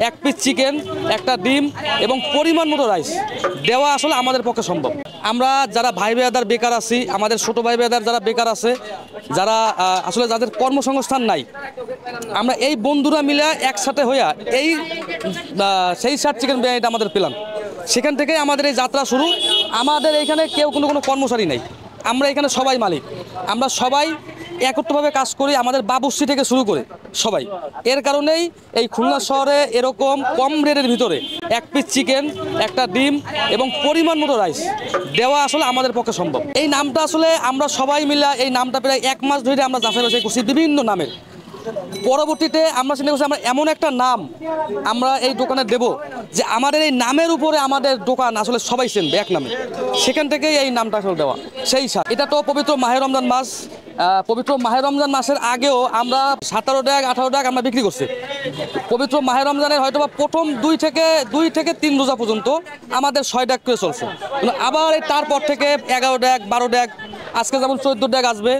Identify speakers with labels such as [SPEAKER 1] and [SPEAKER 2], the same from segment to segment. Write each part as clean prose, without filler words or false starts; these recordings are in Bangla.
[SPEAKER 1] এক পিস চিকেন, একটা ডিম এবং পরিমাণ মতো রাইস দেওয়া আসলে আমাদের পক্ষে সম্ভব। আমরা যারা ভাই ভাইয়াদার বেকার আছি, আমাদের ছোট ভাই ভাইয়াদার যারা বেকার আছে, যারা আসলে যাদের কর্মসংস্থান নাই, আমরা এই বন্ধুরা মিলে একসাথে হইয়া এই সেই সার চিকেন বিরিয়ানিটা আমাদের পেলাম। সেখান থেকে আমাদের এই যাত্রা শুরু। আমাদের এইখানে কেউ কোনো কর্মচারী নাই, আমরা এখানে সবাই মালিক। আমরা সবাই একত্রভাবে কাজ করি, আমাদের বাবুর্চি থেকে শুরু করে সবাই। এর কারণেই এই খুলনা শহরে এরকম কম রেটের ভিতরে এক পিস চিকেন, একটা ডিম এবং পরিমাণ মতো রাইস দেওয়া আসলে আমাদের পক্ষে সম্ভব। এই নামটা আসলে আমরা সবাই মিলে এই নামটা প্রায় 1 মাস ধরে আমরা যাচাই বাছাই করছি বিভিন্ন নামের। পরবর্তীতে আমরা চিন্তা করছি আমরা এমন একটা নাম আমরা এই দোকানে দেব যে আমাদের এই নামের উপরে আমাদের দোকান আসলে সবাই চিনবে এক নামে। সেখান থেকেই এই নামটা আসলে দেওয়া। সেই সাথ এটা তো পবিত্র মাহে রমজান মাস, পবিত্র মাহে রমজান মাসের আগেও আমরা 17 টাকা 18 টাকা আমরা বিক্রি করছি। পবিত্র মাহে রমজানের হয়তো বা প্রথম 2 থেকে 3 রোজা পর্যন্ত আমাদের 6 টাকা করে চলছে। আবার তারপর থেকে 11 টাকা 12 টাকা, আজকে যেমন 14 টাকা আসবে,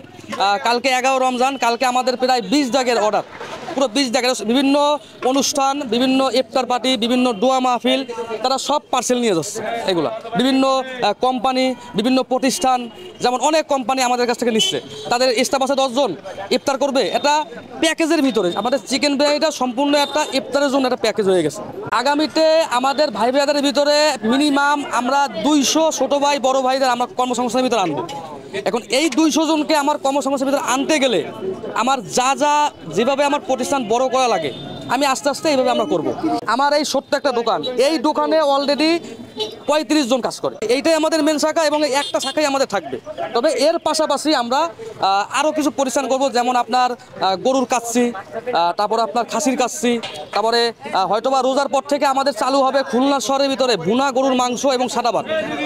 [SPEAKER 1] কালকে 11 রমজান, কালকে আমাদের প্রায় 20 টাকার অর্ডার, পুরো 20 টাকার বিভিন্ন অনুষ্ঠান, বিভিন্ন ইফতার পার্টি, বিভিন্ন দোয়া মাহফিল, তারা সব পার্সেল নিয়ে যাচ্ছে। এগুলা বিভিন্ন কোম্পানি, বিভিন্ন প্রতিষ্ঠান, যেমন অনেক কোম্পানি আমাদের কাছ থেকে নিচ্ছে, তাদের স্টাফ আছে 10 জন, ইফতার করবে। এটা প্যাকেজের ভিতরে আমাদের চিকেন বিরিয়ানিটা সম্পূর্ণ একটা ইফতারের জন্য একটা প্যাকেজ হয়ে গেছে। আগামীতে আমাদের ভাই ভাইদের ভিতরে মিনিমাম আমরা 200 ছোট ভাই বড় ভাইদের আমরা কর্মসংস্থানের ভিতরে আনবো। এখন এই 200 জনকে আমার কর্মসংস্থানের ভিতরে আনতে গেলে আমার যেভাবে আমার প্রতিষ্ঠান বড় করা লাগে, আমি আস্তে আস্তে এইভাবে আমরা করব। আমার এই ছোট্ট একটা দোকান, এই দোকানে অলরেডি 35 জন কাজ করে। এইটাই আমাদের মেন শাখা এবং একটা শাখাই আমাদের থাকবে। তবে এর পাশাপাশি আমরা আরও কিছু প্রতিষ্ঠান করব, যেমন আপনার গরুর কাচ্ছি, তারপরে আপনার খাসির কাচ্ছি, তারপরে হয়তোবা রোজার পর থেকে আমাদের চালু হবে খুলনা শহরের ভিতরে ভুনা গরুর মাংস এবং সাদা ভাত।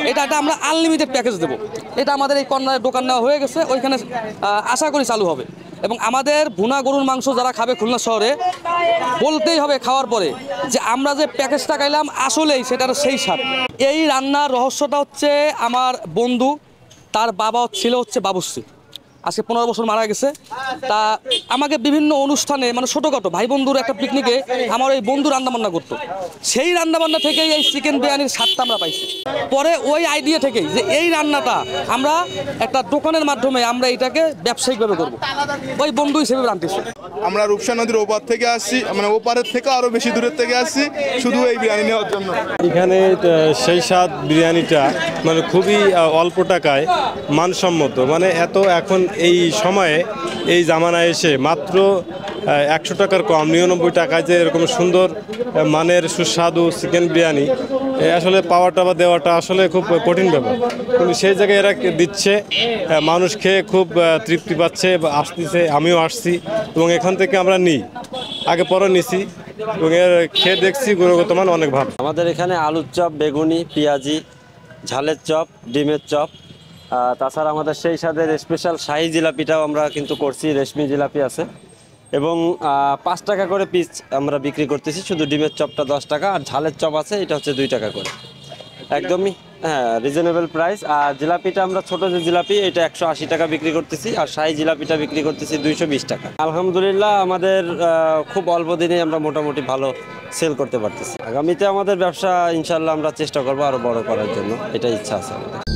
[SPEAKER 1] এটা আমরা আনলিমিটেড প্যাকেজ দেবো। এটা আমাদের এই কর্নারের দোকান নেওয়া হয়ে গেছে, ওইখানে আশা করি চালু হবে। এবং আমাদের ভুনা গরুর মাংস যারা খাবে খুলনা শহরে, বলতেই হবে খাওয়ার পরে যে আমরা যে প্যাকেজটা খাইলাম আসলেই সেটার সেই স্বাদ। এই রান্নার রহস্যটা হচ্ছে আমার বন্ধু, তার বাবা ছিল বাবুর্চি, আজকে 15 বছর মারা গেছে। তা আমাকে বিভিন্ন অনুষ্ঠানে মানে ছোটোখাটো ভাই বন্ধুর একটা পিকনিকে আমার ওই বন্ধু রান্নাবান্না করতো। সেই রান্নাবান্না থেকেই এই চিকেন বিরিয়ানির স্বাদটা আমরা পাইছি। পরে ওই আইডিয়া থেকেই যে এই রান্নাটা আমরা একটা দোকানের মাধ্যমে আমরা এটাকে ব্যবসায়িকভাবে করবো, ওই বন্ধু হিসেবে রান্তেছি।
[SPEAKER 2] আমরা রূপসা নদীর ওপার থেকে আসছি, মানে ওপারের থেকে আরও বেশি দূরের থেকে আসছি শুধু এই বিরিয়ানি নেওয়ার জন্য।
[SPEAKER 3] এখানে সেই স্বাদ বিরিয়ানিটা মানে খুবই অল্প টাকায় মানসম্মত, মানে এত এখন এই সময়ে এই জামানায় এসে মাত্র 100 টাকার কম 99 টাকায় যে এরকম সুন্দর মানের সুস্বাদু চিকেন বিরিয়ানি আসলে পাওয়াটা বা দেওয়াটা আসলে খুব কঠিন ব্যাপার। কিন্তু সেই জায়গায় এরা দিচ্ছে, মানুষ খেয়ে খুব তৃপ্তি পাচ্ছে বা আসতেছে, আমিও আসছি এবং এখান থেকে আমরা নিই, আগে পরে নিছি এবং এর খেয়ে দেখছি গুণগত মান অনেক ভালো।
[SPEAKER 4] আমাদের এখানে আলুর চপ, বেগুনি, পেঁয়াজি, ঝালের চপ, ডিমের চপ, তাছাড়া আমাদের সেই স্বাদের স্পেশাল শাহি জিলাপিটাও আমরা কিন্তু করছি, রেশমি জিলাপি আছে এবং 5 টাকা করে পিস আমরা বিক্রি করতেছি। শুধু ডিমের চপটা 10 টাকা, আর ঝালের চপ আছে এটা হচ্ছে 2 টাকা করে, একদমই রিজনেবল প্রাইস। আর জিলাপিটা আমরা ছোটো যে জিলাপি এটা 180 টাকা বিক্রি করতেছি, আর শাহি জিলাপিটা বিক্রি করতেছি 220 টাকা। আলহামদুলিল্লাহ আমাদের খুব অল্প দিনে আমরা মোটামুটি ভালো সেল করতে পারতেছি। আগামীতে আমাদের ব্যবসা ইনশাল্লাহ আমরা চেষ্টা করবো আরও বড় করার জন্য, এটাই ইচ্ছা আছে আমাদের।